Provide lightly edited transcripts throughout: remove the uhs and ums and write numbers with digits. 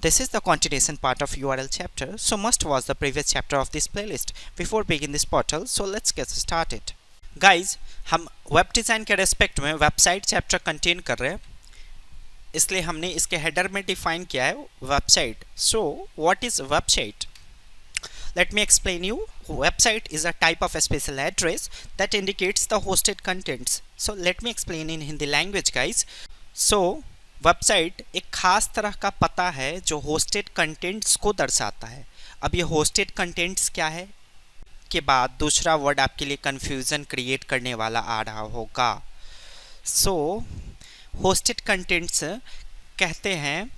This is the continuation part of URL chapter, so must watch the previous chapter of this playlist before begin this portal. So let's get started. Guys, हम web design के respect में website chapter contain कर रहे हैं, इसलिए हमने इसके header में डिफाइन किया है website. So what is website? Let me explain you. Website is a type of a special address that indicates the hosted contents. So let me explain in Hindi language, guys. So website एक खास तरह का पता है जो hosted contents को दर्शाता है. अब ये होस्टेड कंटेंट्स क्या है के बाद दूसरा वर्ड आपके लिए कंफ्यूजन क्रिएट करने वाला आ रहा होगा. सो होस्टेड कंटेंट्स कहते हैं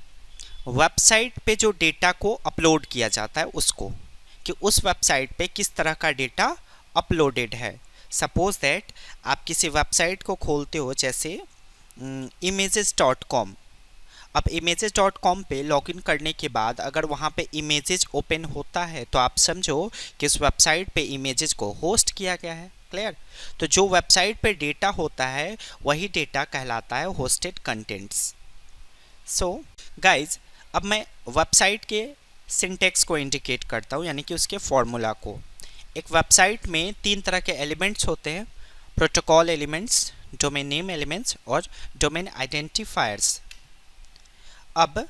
वेबसाइट पे जो डेटा को अपलोड किया जाता है उसको, कि उस वेबसाइट पे किस तरह का डेटा अपलोडेड है. सपोज दैट आप किसी वेबसाइट को खोलते हो जैसे images.com. अब images.com पे लॉगिन करने के बाद अगर वहाँ पे इमेजेस ओपन होता है तो आप समझो कि उस वेबसाइट पे इमेजेस को होस्ट किया गया है. क्लियर? तो जो वेबसाइट पे डेटा होता है वही डेटा कहलाता है होस्टेड कंटेंट्स. सो गाइज, अब मैं वेबसाइट के सिंटेक्स को इंडिकेट करता हूँ, यानी कि उसके फॉर्मूला को. एक वेबसाइट में 3 तरह के एलिमेंट्स होते हैं: protocol elements, domain name elements और डोमेन आइडेंटिफायर्स. अब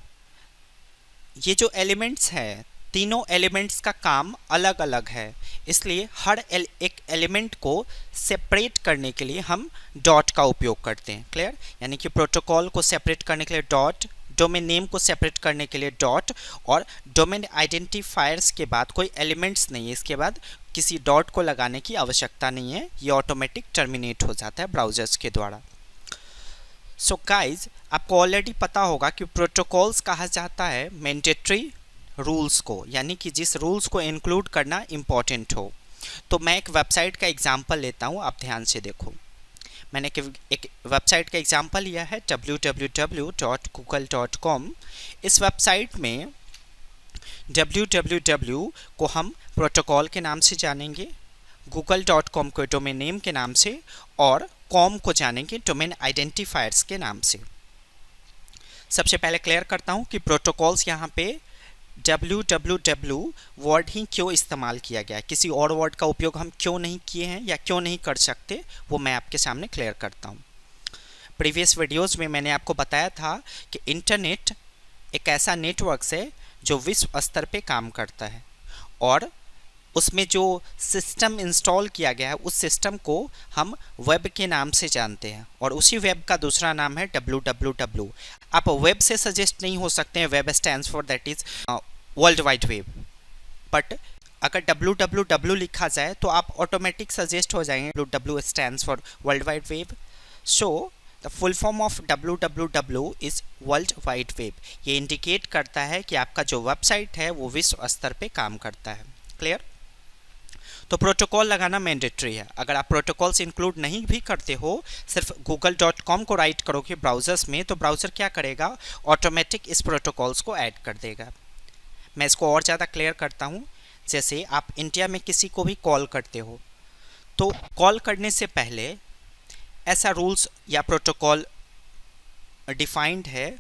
ये जो एलिमेंट्स हैं, तीनों एलिमेंट्स का काम अलग अलग है, इसलिए हर एक एलिमेंट को सेपरेट करने के लिए हम डॉट का उपयोग करते हैं. क्लियर? यानी कि प्रोटोकॉल को सेपरेट करने के लिए डॉट, डोमेन नेम को सेपरेट करने के लिए डॉट, और डोमेन आइडेंटिफायर्स के बाद कोई एलिमेंट्स नहीं है, इसके बाद किसी डॉट को लगाने की आवश्यकता नहीं है, ये ऑटोमेटिक टर्मिनेट हो जाता है ब्राउजर्स के द्वारा. सो गाइज, आपको ऑलरेडी पता होगा कि प्रोटोकॉल्स कहा जाता है मैंडेटरी रूल्स को, यानी कि जिस रूल्स को इंक्लूड करना इम्पॉर्टेंट हो. तो मैं एक वेबसाइट का एग्जांपल लेता हूँ, आप ध्यान से देखो. मैंने एक वेबसाइट का एग्जांपल लिया है www.google.com. इस वेबसाइट में www को हम प्रोटोकॉल के नाम से जानेंगे, google.com को डोमेन नेम के नाम से, और com को जानेंगे डोमेन आइडेंटिफायर्स के नाम से. सबसे पहले क्लियर करता हूँ कि प्रोटोकॉल्स यहाँ पे www वर्ड ही क्यों इस्तेमाल किया गया है, किसी और वर्ड का उपयोग हम क्यों नहीं किए हैं या क्यों नहीं कर सकते, वो मैं आपके सामने क्लियर करता हूँ. प्रीवियस वीडियोस में मैंने आपको बताया था कि इंटरनेट एक ऐसा नेटवर्क है जो विश्व स्तर पे काम करता है, और उसमें जो सिस्टम इंस्टॉल किया गया है उस सिस्टम को हम वेब के नाम से जानते हैं, और उसी वेब का दूसरा नाम है www. आप वेब से सजेस्ट नहीं हो सकते हैं, web stands for that is world wide web, but अगर www लिखा जाए तो आप ऑटोमेटिक सजेस्ट हो जाएंगे. www stands for world wide web. So the full form of www is world wide web. ये इंडिकेट करता है कि आपका जो वेबसाइट है वो विश्व स्तर पे काम करता है. क्लियर? तो प्रोटोकॉल लगाना मैंडेटरी है. अगर आप प्रोटोकॉल्स इंक्लूड नहीं भी करते हो, सिर्फ google.com को राइट करोगे ब्राउजर्स में, तो ब्राउज़र क्या करेगा, ऑटोमेटिक इस प्रोटोकॉल्स को ऐड कर देगा. मैं इसको और ज़्यादा क्लियर करता हूँ. जैसे आप इंडिया में किसी को भी कॉल करते हो, तो कॉल करने से पहले ऐसा रूल्स या प्रोटोकॉल डिफाइंड है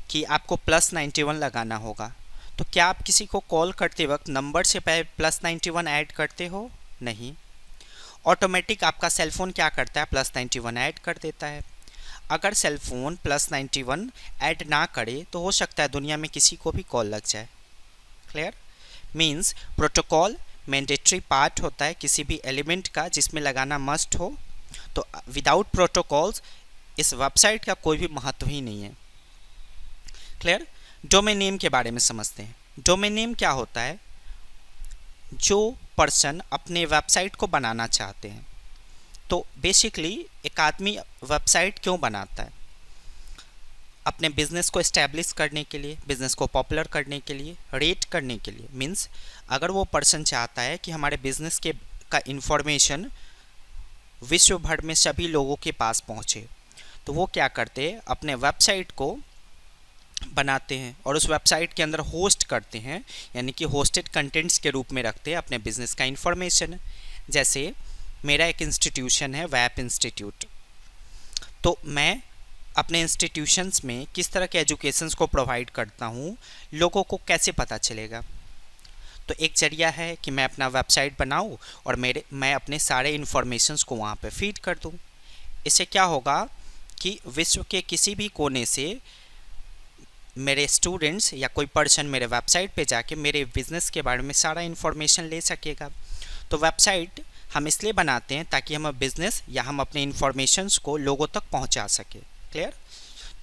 कि आपको +91 लगाना होगा. तो क्या आप किसी को कॉल करते वक्त नंबर से पहले +91 ऐड करते हो? नहीं. ऑटोमेटिक आपका सेलफोन क्या करता है, +91 ऐड कर देता है. अगर सेलफोन +91 ऐड ना करे तो हो सकता है दुनिया में किसी को भी कॉल लग जाए. Clear? Means protocol mandatory part होता है किसी भी एलिमेंट का जिसमें लगाना मस्ट हो. तो विदाउट प्रोटोकॉल्स इस वेबसाइट का कोई भी महत्व ही नहीं है. क्लियर? डोमेन नेम के बारे में समझते हैं. डोमेन नेम क्या होता है? जो पर्सन अपने वेबसाइट को बनाना चाहते हैं, तो बेसिकली एक आदमी वेबसाइट क्यों बनाता है? अपने बिजनेस को एस्टैब्लिश करने के लिए, बिजनेस को पॉपुलर करने के लिए, रेट करने के लिए. मीन्स अगर वो पर्सन चाहता है कि हमारे बिजनेस के का इंफॉर्मेशन विश्व भर में सभी लोगों के पास पहुँचे, तो वो क्या करते हैं, अपने वेबसाइट को बनाते हैं और उस वेबसाइट के अंदर होस्ट करते हैं, यानी कि होस्टेड कंटेंट्स के रूप में रखते हैं अपने बिजनेस का इंफॉर्मेशन. जैसे मेरा एक इंस्टीट्यूशन है, वैप इंस्टीट्यूट, तो मैं अपने इंस्टीट्यूशंस में किस तरह के एजुकेशंस को प्रोवाइड करता हूँ, लोगों को कैसे पता चलेगा। तो एक जरिया है कि मैं अपना वेबसाइट बनाऊँ और मैं अपने सारे इन्फॉर्मेशंस को वहाँ पे फीड कर दूँ। इससे क्या होगा कि विश्व के किसी भी कोने से मेरे स्टूडेंट्स या कोई पर्सन मेरे वेबसाइट पे जाके मेरे बिज़नेस के बारे में सारा इन्फॉर्मेशन ले सकेगा। तो वेबसाइट हम इसलिए बनाते हैं ताकि हम बिज़नेस या हम अपने इन्फॉर्मेशंस को लोगों तक पहुंचा सके। क्लियर।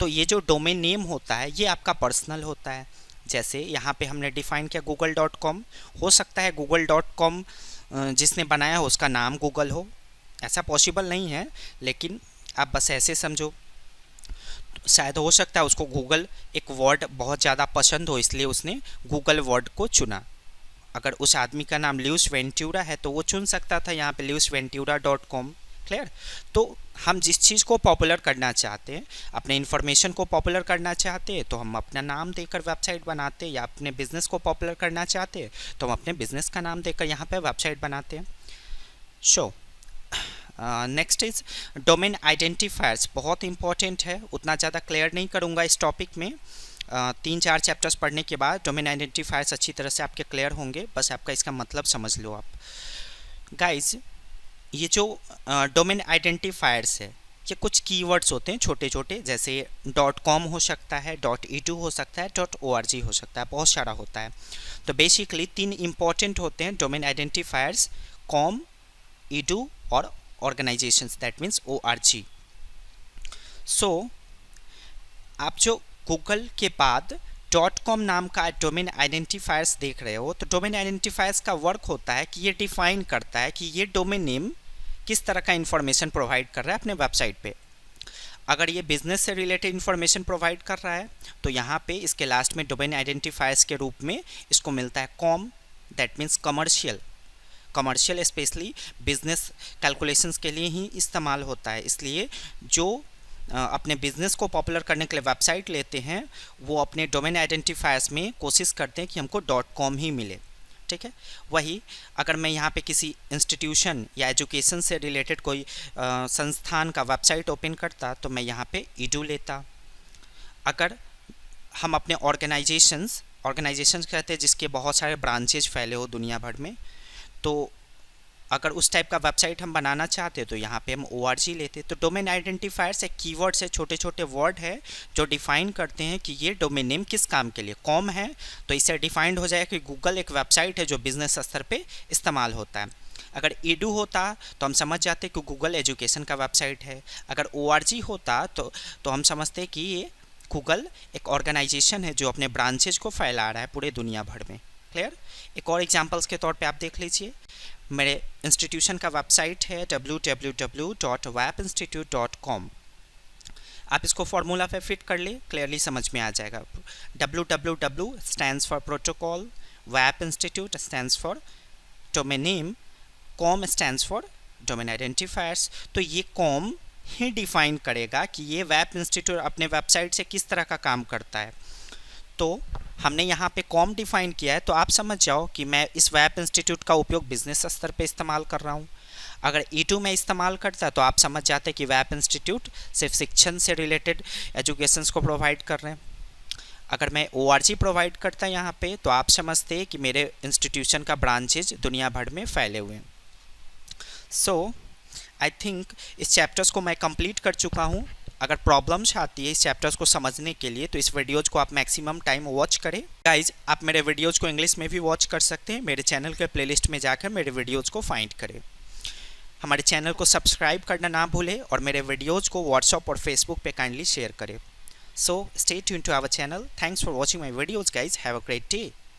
तो ये जो डोमेन नेम होता है ये आपका पर्सनल होता है। जैसे यहाँ पे हमने डिफ़ाइन किया google.com, हो सकता है google.com जिसने बनाया हो उसका नाम गूगल हो, ऐसा पॉसिबल नहीं है, लेकिन आप बस ऐसे समझो। शायद हो सकता है उसको गूगल एक वर्ड बहुत ज़्यादा पसंद हो, इसलिए उसने गूगल वर्ड को चुना। अगर उस आदमी का नाम ल्यूस वेंट्यूरा है तो वो चुन सकता था यहाँ पे liusventura.com। क्लियर। तो हम जिस चीज़ को पॉपुलर करना चाहते हैं, अपने इन्फॉर्मेशन को पॉपुलर करना चाहते हैं, तो हम अपना नाम देकर वेबसाइट बनाते हैं, या अपने बिज़नेस को पॉपुलर करना चाहते हैं तो हम अपने बिज़नेस का नाम देकर यहाँ पे वेबसाइट बनाते हैं। So next is domain identifiers. बहुत इंपॉर्टेंट है, उतना ज़्यादा क्लियर नहीं करूँगा इस टॉपिक में। 3-4 चैप्टर्स पढ़ने के बाद डोमेन आइडेंटिफायर्स अच्छी तरह से आपके क्लियर होंगे, बस आपका इसका मतलब समझ लो आप। गाइज, ये जो डोमेन आइडेंटिफायर्स है ये कुछ कीवर्ड्स होते हैं छोटे छोटे, जैसे .com हो सकता है, .edu हो सकता है, .org हो सकता है, बहुत सारा होता है। तो बेसिकली 3 इंपॉर्टेंट होते हैं डोमेन आइडेंटिफायर्स, com, edu और ऑर्गेनाइजेशंस, दैट मीन्स ORG। सो आप जो गूगल के बाद .com नाम का डोमेन आइडेंटिफायर्स देख रहे हो, तो डोमेन आइडेंटिफायर्स का वर्क होता है कि ये डिफाइन करता है कि ये डोमेन नेम किस तरह का इन्फॉर्मेशन प्रोवाइड कर रहा है अपने वेबसाइट पे। अगर ये बिजनेस से रिलेटेड इन्फॉर्मेशन प्रोवाइड कर रहा है तो यहाँ पे इसके लास्ट में डोमेन आइडेंटिफायर्स के रूप में इसको मिलता है com, that means commercial specially business calculations के लिए ही इस्तेमाल होता है। इसलिए जो अपने बिज़नेस को पॉपुलर करने के लिए वेबसाइट लेते हैं वो अपने डोमेन आइडेंटिफायर्स में कोशिश करते हैं कि हमको .com ही मिले। ठीक है। वही अगर मैं यहाँ पे किसी इंस्टीट्यूशन या एजुकेशन से रिलेटेड कोई संस्थान का वेबसाइट ओपन करता तो मैं यहाँ पे edu लेता। अगर हम अपने ऑर्गेनाइजेशंस कहते हैं जिसके बहुत सारे ब्रांचेज फैले हो दुनिया भर में, तो अगर उस टाइप का वेबसाइट हम बनाना चाहते हैं तो यहाँ पे हम ORG लेते। तो डोमेन आइडेंटिफायर्स एक कीवर्ड्स है, छोटे छोटे वर्ड है जो डिफाइन करते हैं कि ये डोमेन नेम किस काम के लिए। com है तो इससे डिफाइंड हो जाए कि गूगल एक वेबसाइट है जो बिजनेस स्तर पे इस्तेमाल होता है। अगर edu होता तो हम समझ जाते कि गूगल एजुकेशन का वेबसाइट है। अगर ORG होता तो हम समझते कि ये गूगल एक ऑर्गेनाइजेशन है जो अपने ब्रांचेज को फैला रहा है पूरे दुनिया भर में। क्लियर। एक और एग्जांपल्स के तौर पे आप देख लीजिए, मेरे इंस्टीट्यूशन का वेबसाइट है www.wapinstitute.com। आप इसको फॉर्मूला पे फिट कर ले, क्लियरली समझ में आ जाएगा। www stands for protocol, WAP institute stands for domain name, com stands for domain identifiers. तो ये com ही डिफाइन करेगा कि ये WAP इंस्टीट्यूट अपने वेबसाइट से किस तरह का काम करता है। तो हमने यहाँ पे com डिफाइन किया है, तो आप समझ जाओ कि मैं इस WAP इंस्टीट्यूट का उपयोग बिजनेस स्तर पे इस्तेमाल कर रहा हूँ। अगर edu में इस्तेमाल करता तो आप समझ जाते कि WAP इंस्टीट्यूट सिर्फ शिक्षण से रिलेटेड एजुकेशंस को प्रोवाइड कर रहे हैं। अगर मैं ORG प्रोवाइड करता यहाँ पे तो आप समझते कि मेरे इंस्टीट्यूशन का ब्रांचेज दुनिया भर में फैले हुए हैं। सो आई थिंक इस चैप्टर्स को मैं कंप्लीट कर चुका हूँ। अगर प्रॉब्लम्स आती है इस चैप्टर्स को समझने के लिए तो इस वीडियोज़ को आप मैक्सिमम टाइम वॉच करें। गाइज, आप मेरे वीडियोज़ को इंग्लिश में भी वॉच कर सकते हैं। मेरे चैनल के प्लेलिस्ट में जाकर मेरे वीडियोज़ को फाइंड करें। हमारे चैनल को सब्सक्राइब करना ना भूलें और मेरे वीडियोज़ को व्हाट्सएप और फेसबुक पे काइंडली शेयर करें। So stay tuned to our channel. Thanks for watching my videos guys. Have a great day.